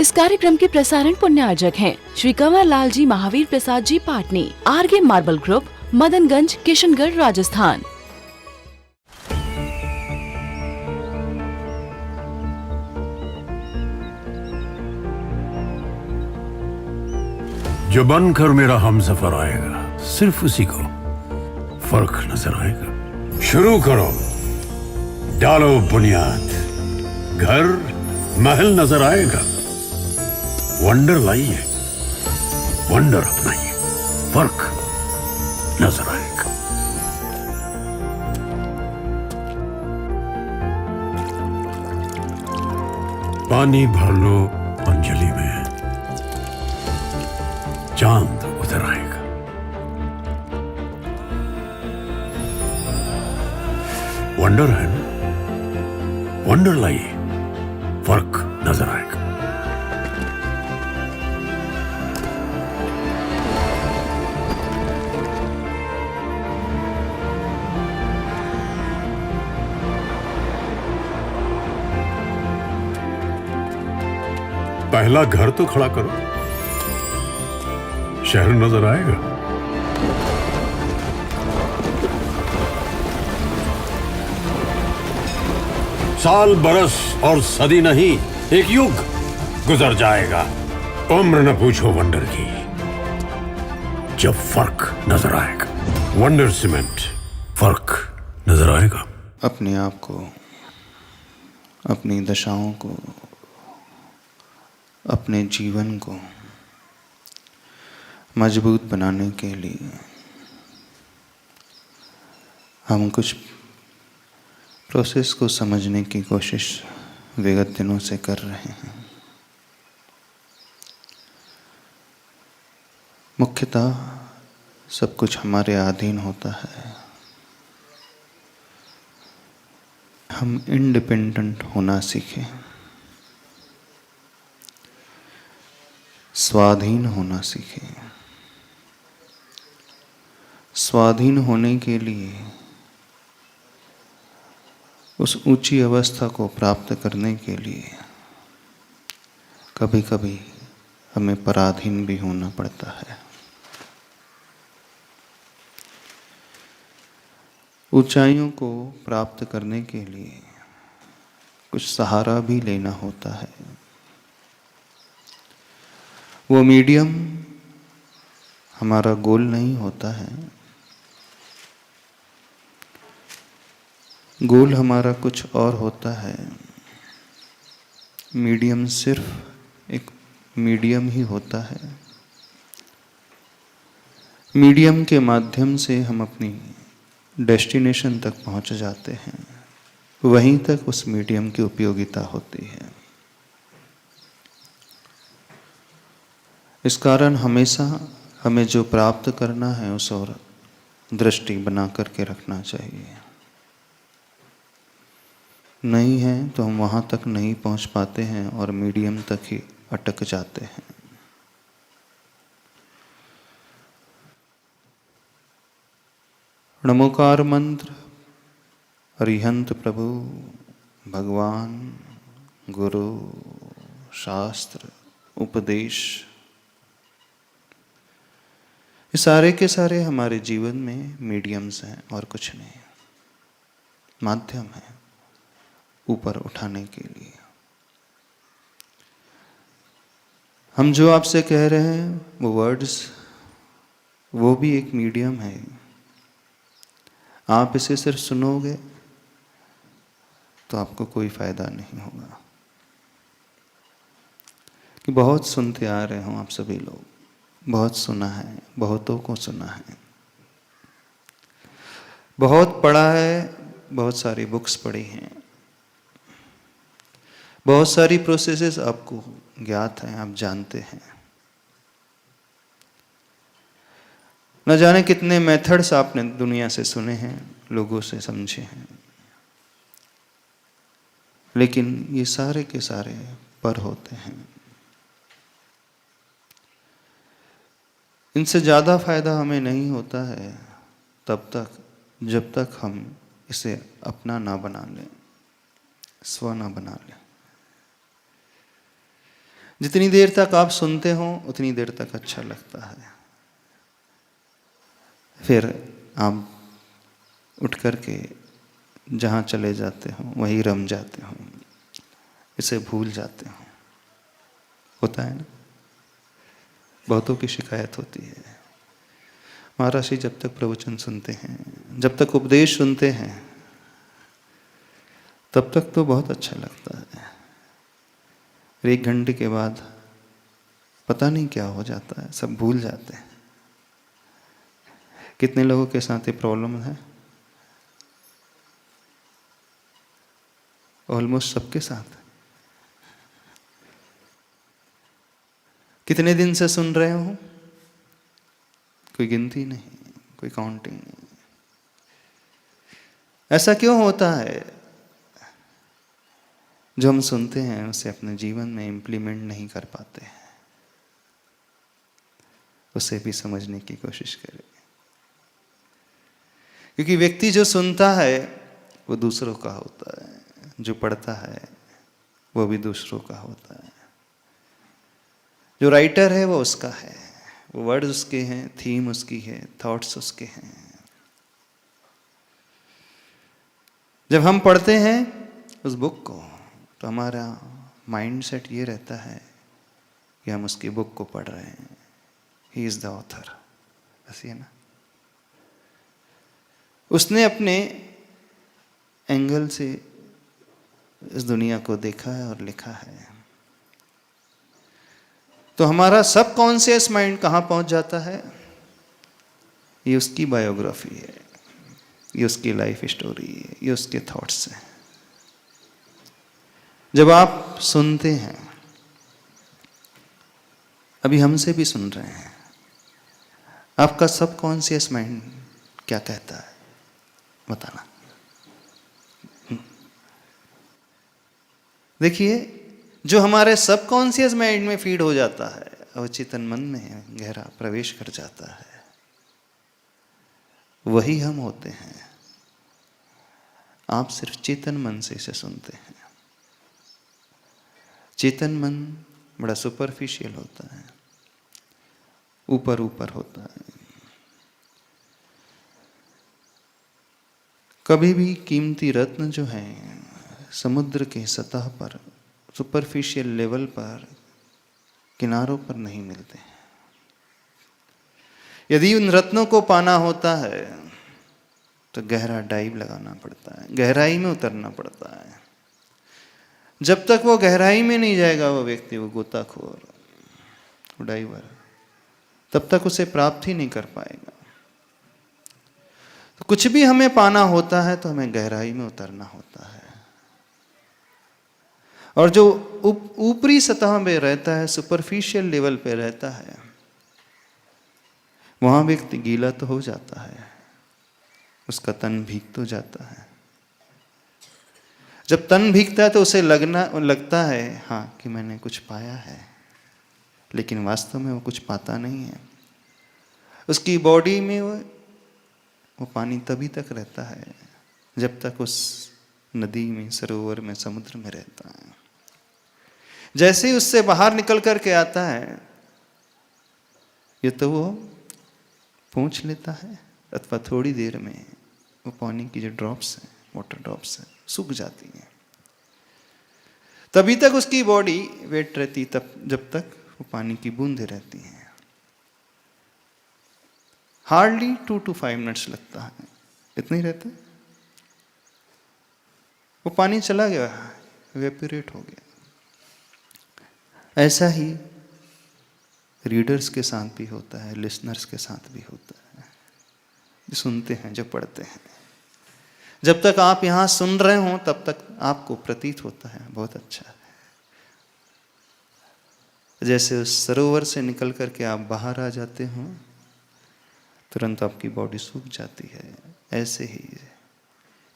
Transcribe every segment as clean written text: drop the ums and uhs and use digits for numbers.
इस कार्यक्रम के प्रसारण पुण्यार्जक हैं Shri Kanwar Lal ji Mahavir Prasad ji Patni, RK marble group, Madanganj, Kishangarh, Rajasthan. जो बनकर मेरा हमसफर आएगा, सिर्फ उसी को फर्क नजर आएगा। शुरू करो, डालो बुनियाद, घर महल नजर आएगा। वंडर लाइए, वंडर अपनाइए, फर्क नजर आएगा। पानी भर लो अंजलि में, चांद उतर आएगा। वंडर है ना, वंडर लाइए, फर्क नजर आएगा। पहला घर तो खड़ा करो, शहर नजर आएगा। साल बरस और सदी नहीं, एक युग गुजर जाएगा। उम्र न पूछो वंडर की, जब फर्क नजर आएगा। वंडर सीमेंट, फर्क नजर आएगा। अपने आप को, अपनी दशाओं को, अपने जीवन को मजबूत बनाने के लिए हम कुछ प्रोसेस को समझने की कोशिश विगत दिनों से कर रहे हैं। मुख्यतः सब कुछ हमारे अधीन होता है। हम इंडिपेंडेंट होना सीखें, स्वाधीन होना सीखें। स्वाधीन होने के लिए, उस ऊंची अवस्था को प्राप्त करने के लिए कभी कभी हमें पराधीन भी होना पड़ता है। ऊंचाइयों को प्राप्त करने के लिए कुछ सहारा भी लेना होता है। वो मीडियम हमारा गोल नहीं होता है। गोल हमारा कुछ और होता है। मीडियम सिर्फ एक मीडियम ही होता है। मीडियम के माध्यम से हम अपनी डेस्टिनेशन तक पहुंच जाते हैं। वहीं तक उस मीडियम की उपयोगिता होती है। इस कारण हमेशा हमें जो प्राप्त करना है उस ओर दृष्टि बना करके रखना चाहिए। नहीं है तो हम वहाँ तक नहीं पहुँच पाते हैं और मीडियम तक ही अटक जाते हैं। नमोकार मंत्र, अरिहंत प्रभु, भगवान, गुरु, शास्त्र, उपदेश, ये सारे के सारे हमारे जीवन में मीडियम्स हैं और कुछ नहीं, माध्यम है ऊपर उठाने के लिए। हम जो आपसे कह रहे हैं वो वर्ड्स, वो भी एक मीडियम है। आप इसे सिर्फ सुनोगे तो आपको कोई फायदा नहीं होगा। कि बहुत सुनते आ रहे हो आप सभी लोग, बहुत सुना है, बहुतों को सुना है, बहुत पढ़ा है, बहुत सारी बुक्स पढ़ी हैं, बहुत सारी प्रोसेसेस आपको ज्ञात हैं, आप जानते हैं। न जाने कितने मेथड्स आपने दुनिया से सुने हैं, लोगों से समझे हैं, लेकिन ये सारे के सारे पर होते हैं। इनसे ज़्यादा फायदा हमें नहीं होता है तब तक जब तक हम इसे अपना ना बना लें, स्व ना बना लें। जितनी देर तक आप सुनते हो उतनी देर तक अच्छा लगता है, फिर आप उठ कर के जहाँ चले जाते हो वहीं रम जाते हो, इसे भूल जाते हो। होता है ना, बहुतों की शिकायत होती है। महाराज जब तक प्रवचन सुनते हैं, जब तक उपदेश सुनते हैं, तब तक तो बहुत अच्छा लगता है। 1 घंटे के बाद पता नहीं क्या हो जाता है, सब भूल जाते हैं। कितने लोगों के साथ ये प्रॉब्लम है? ऑलमोस्ट सबके साथ। कितने दिन से सुन रहे हो? कोई गिनती नहीं, कोई काउंटिंग नहीं। ऐसा क्यों होता है? जो हम सुनते हैं उसे अपने जीवन में इम्प्लीमेंट नहीं कर पाते हैं। उसे भी समझने की कोशिश करें, क्योंकि व्यक्ति जो सुनता है वो दूसरों का होता है, जो पढ़ता है वो भी दूसरों का होता है, जो राइटर है वो उसका है, वो वर्ड्स उसके हैं, थीम उसकी है, थॉट्स उसके हैं। जब हम पढ़ते हैं उस बुक को तो हमारा माइंड सेट ये रहता है कि हम उसकी बुक को पढ़ रहे हैं, ही इज द ऑथर। ऐसी है ना, उसने अपने एंगल से इस दुनिया को देखा है और लिखा है। तो हमारा सबकॉन्शियस माइंड कहाँ पहुंच जाता है? ये उसकी बायोग्राफी है, ये उसकी लाइफ स्टोरी है, ये उसके थॉट्स हैं। जब आप सुनते हैं, अभी हमसे भी सुन रहे हैं, आपका सबकॉन्शियस माइंड क्या कहता है बताना। देखिए, जो हमारे सबकॉन्शियस माइंड में फीड हो जाता है, अवचेतन मन में गहरा प्रवेश कर जाता है, वही हम होते हैं। आप सिर्फ चेतन मन से इसे सुनते हैं। चेतन मन बड़ा सुपरफिशियल होता है, ऊपर ऊपर होता है। कभी भी कीमती रत्न जो हैं समुद्र के सतह पर, सुपरफिशियल लेवल पर, किनारों पर नहीं मिलते हैं। यदि उन रत्नों को पाना होता है तो गहरा डाइव लगाना पड़ता है, गहराई में उतरना पड़ता है। जब तक वो गहराई में नहीं जाएगा वो व्यक्ति, वो गोताखोर, वो डाइवर, तब तक उसे प्राप्त ही नहीं कर पाएगा। तो कुछ भी हमें पाना होता है तो हमें गहराई में उतरना होता है। और जो ऊपरी सतह में रहता है, सुपरफिशियल लेवल पे रहता है, वहां व्यक्ति गीला तो हो जाता है, उसका तन भीग तो जाता है। जब तन भीगता है तो उसे लगता है हाँ कि मैंने कुछ पाया है, लेकिन वास्तव में वो कुछ पाता नहीं है। उसकी बॉडी में वो पानी तभी तक रहता है जब तक उस नदी में, सरोवर में, समुद्र में रहता है। जैसे ही उससे बाहर निकल करके आता है, ये तो वो पूंछ लेता है, अथवा थोड़ी देर में वो पानी की जो ड्रॉप्स हैं, वाटर ड्रॉप्स हैं, सूख जाती हैं। तभी तक उसकी बॉडी वेट रहती, तब जब तक वो पानी की बूंदें रहती हैं। हार्डली 2 to 5 मिनट्स लगता है, इतना ही रहता है। वो पानी चला गया, इवेपोरेट हो गया। ऐसा ही रीडर्स के साथ भी होता है, लिसनर्स के साथ भी होता है, जो सुनते हैं, जो पढ़ते हैं। जब तक आप यहाँ सुन रहे हो तब तक आपको प्रतीत होता है बहुत अच्छा है। जैसे उस सरोवर से निकल करके आप बाहर आ जाते हो, तुरंत आपकी बॉडी सूख जाती है। ऐसे ही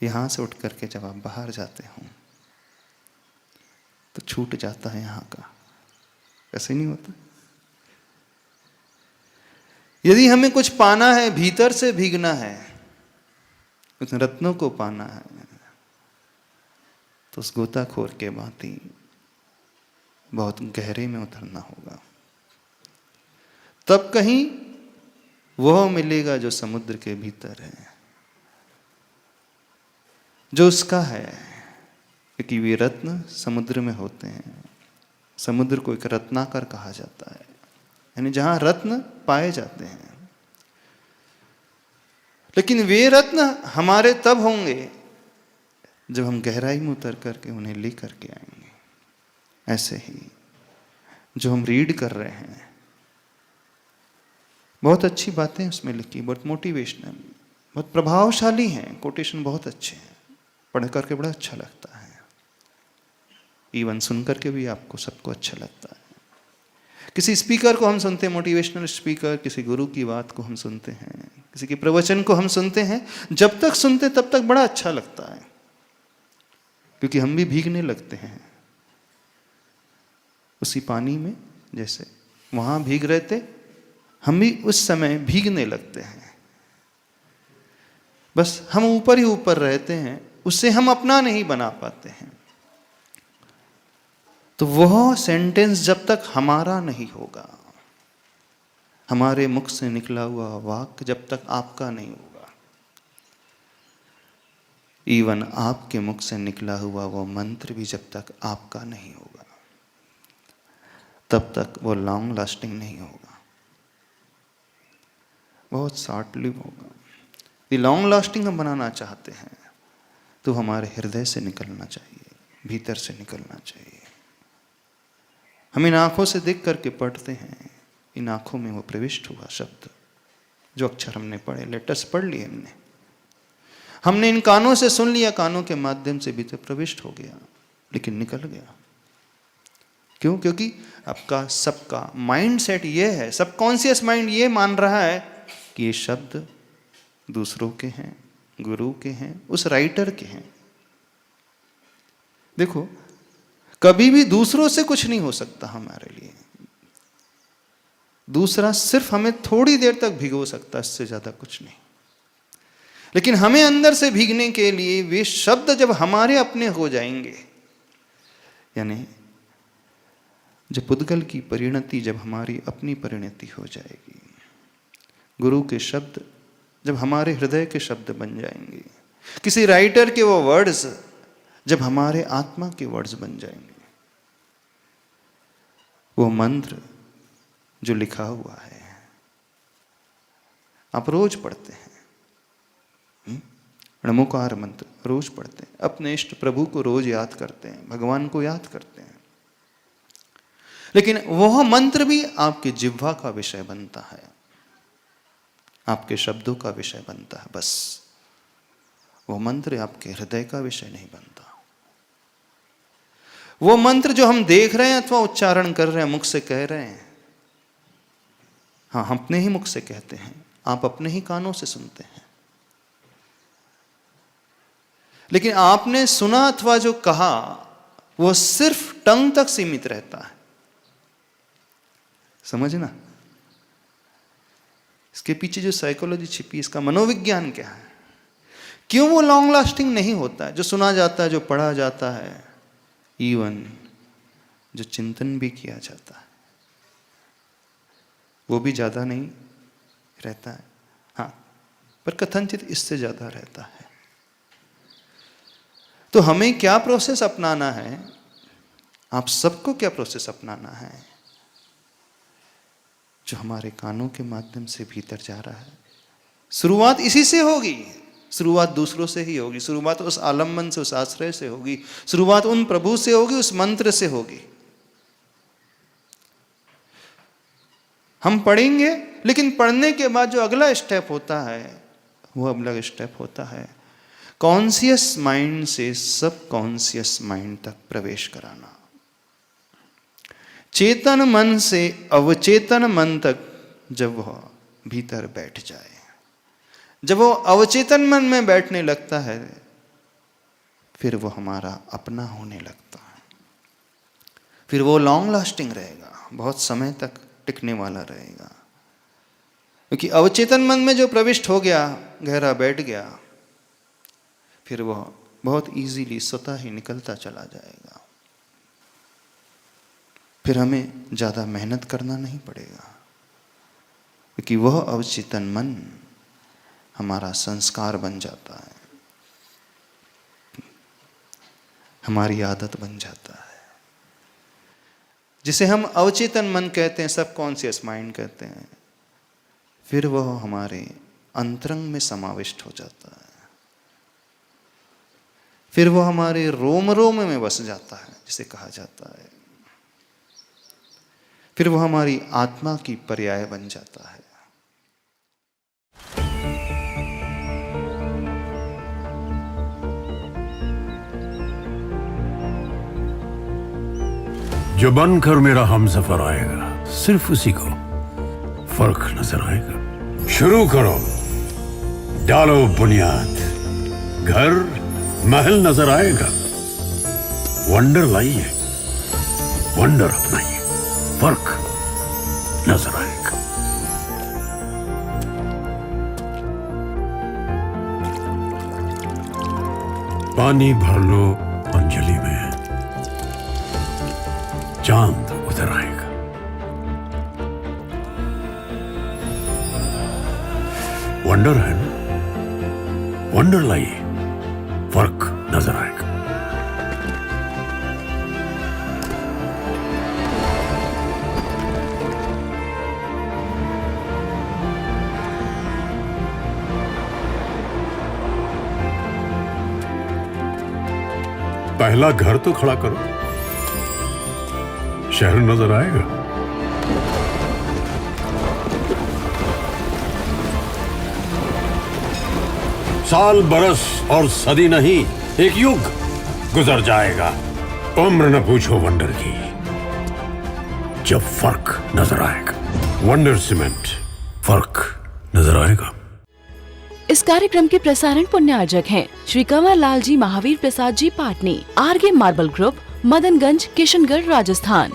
यहाँ से उठ करके जब आप बाहर जाते हो तो छूट जाता है यहाँ का। ऐसे नहीं होता? यदि हमें कुछ पाना है, भीतर से भीगना है, उस रत्नों को पाना है, तो उस गोताखोर के भांति बहुत गहरे में उतरना होगा। तब कहीं वह मिलेगा जो समुद्र के भीतर है, जो उसका है। क्योंकि वे रत्न समुद्र में होते हैं। समुद्र को एक रत्नाकर कहा जाता है, यानी जहां रत्न पाए जाते हैं। लेकिन वे रत्न हमारे तब होंगे जब हम गहराई में उतर करके उन्हें ले करके आएंगे। ऐसे ही जो हम रीड कर रहे हैं, बहुत अच्छी बातें उसमें लिखी, बहुत मोटिवेशनल, बहुत प्रभावशाली हैं, कोटेशन बहुत अच्छे हैं, पढ़ करके बड़ा अच्छा लगता है। इवन सुन करके भी आपको सबको अच्छा लगता है। किसी स्पीकर को हम सुनते हैं, मोटिवेशनल स्पीकर, किसी गुरु की बात को हम सुनते हैं, किसी के प्रवचन को हम सुनते हैं, जब तक सुनते तब तक बड़ा अच्छा लगता है, क्योंकि हम भी भीगने लगते हैं उसी पानी में। जैसे वहां भीग रहे थे, हम भी उस समय भीगने लगते हैं। बस हम ऊपर ही ऊपर रहते हैं, उससे हम अपना नहीं बना पाते हैं। तो वह सेंटेंस जब तक हमारा नहीं होगा, हमारे मुख से निकला हुआ वाक्य जब तक आपका नहीं होगा, इवन आपके मुख से निकला हुआ वो मंत्र भी जब तक आपका नहीं होगा, तब तक वो लॉन्ग लास्टिंग नहीं होगा, बहुत शॉर्ट लिव होगा। ये लॉन्ग लास्टिंग हम बनाना चाहते हैं तो हमारे हृदय से निकलना चाहिए, भीतर से निकलना चाहिए। हम इन आंखों से देख करके पढ़ते हैं, इन आंखों में वो प्रविष्ट हुआ शब्द, जो अक्षर हमने पढ़े, लेटर्स पढ़ लिए हमने इन कानों से सुन लिया, कानों के माध्यम से भीतर प्रविष्ट हो गया, लेकिन निकल गया। क्यों? क्योंकि आपका सबका माइंड सेट ये है, सबकॉन्शियस माइंड ये मान रहा है कि ये शब्द दूसरों के हैं, गुरु के हैं, उस राइटर के हैं। देखो, कभी भी दूसरों से कुछ नहीं हो सकता हमारे लिए। दूसरा सिर्फ हमें थोड़ी देर तक भिगो सकता है, इससे ज्यादा कुछ नहीं। लेकिन हमें अंदर से भीगने के लिए वे शब्द जब हमारे अपने हो जाएंगे, यानी जब पुद्गल की परिणति जब हमारी अपनी परिणति हो जाएगी, गुरु के शब्द जब हमारे हृदय के शब्द बन जाएंगे, किसी राइटर के वो वर्ड्स जब हमारे आत्मा के वर्ड्स बन जाएंगे, वो मंत्र जो लिखा हुआ है आप रोज पढ़ते हैं, नमोकार मंत्र रोज पढ़ते हैं, अपने इष्ट प्रभु को रोज याद करते हैं, भगवान को याद करते हैं, लेकिन वह मंत्र भी आपकी जिह्वा का विषय बनता है, आपके शब्दों का विषय बनता है। बस वो मंत्र आपके हृदय का विषय नहीं बनता। वो मंत्र जो हम देख रहे हैं अथवा उच्चारण कर रहे हैं, मुख से कह रहे हैं, हाँ हम अपने ही मुख से कहते हैं, आप अपने ही कानों से सुनते हैं, लेकिन आपने सुना अथवा जो कहा वो सिर्फ टंग तक सीमित रहता है। समझना, इसके पीछे जो साइकोलॉजी छिपी, इसका मनोविज्ञान क्या है, क्यों वो लॉन्ग लास्टिंग नहीं होता है। जो सुना जाता है, जो पढ़ा जाता है, इवन जो चिंतन भी किया जाता है, वो भी ज्यादा नहीं रहता है, हाँ पर कथनचित इससे ज्यादा रहता है। तो हमें क्या प्रोसेस अपनाना है, आप सबको क्या प्रोसेस अपनाना है, जो हमारे कानों के माध्यम से भीतर जा रहा है। शुरुआत इसी से होगी, शुरुआत दूसरों से ही होगी, शुरुआत उस आलम्बन से, उस आश्रय से होगी, शुरुआत उन प्रभु से होगी, उस मंत्र से होगी। हम पढ़ेंगे, लेकिन पढ़ने के बाद जो अगला स्टेप होता है, वो अगला स्टेप होता है कॉन्शियस माइंड से सब कॉन्शियस माइंड तक प्रवेश कराना, चेतन मन से अवचेतन मन तक जब वह भीतर बैठ जाए, जब वो अवचेतन मन में बैठने लगता है, फिर वो हमारा अपना होने लगता है, फिर वो लॉन्ग लास्टिंग रहेगा, बहुत समय तक टिकने वाला रहेगा। क्योंकि अवचेतन मन में जो प्रविष्ट हो गया, गहरा बैठ गया, फिर वह बहुत इजीली स्वतः ही निकलता चला जाएगा। फिर हमें ज़्यादा मेहनत करना नहीं पड़ेगा, क्योंकि वह अवचेतन मन हमारा संस्कार बन जाता है, हमारी आदत बन जाता है, जिसे हम अवचेतन मन कहते हैं, सबकॉन्शियस माइंड कहते हैं। फिर वह हमारे अंतरंग में समाविष्ट हो जाता है, फिर वह हमारे रोम रोम में बस जाता है, जिसे कहा जाता है। फिर वह हमारी आत्मा की पर्याय बन जाता है। जो बनकर मेरा हमसफर आएगा, सिर्फ उसी को फर्क नजर आएगा। शुरू करो, डालो बुनियाद, घर महल नजर आएगा। वंडर लाइए, वंडर अपनाइए, फर्क नजर आएगा। पानी भर लो अंजलि में, चांद उतर आएगा। वंडर है ना, वंडर लाइए, फर्क नजर आएगा। पहला घर तो खड़ा करो, शहर नजर आएगा। साल बरस और सदी नहीं, एक युग गुजर जाएगा। उम्र न पूछो वंडर की, जब फर्क नजर आएगा। वंडर सीमेंट, फर्क नजर आएगा। इस कार्यक्रम के प्रसारण पुण्यार्जक हैं श्री कंवर लाल जी महावीर प्रसाद जी पाटनी, आरगे मार्बल ग्रुप, मदनगंज, किशनगढ़, राजस्थान।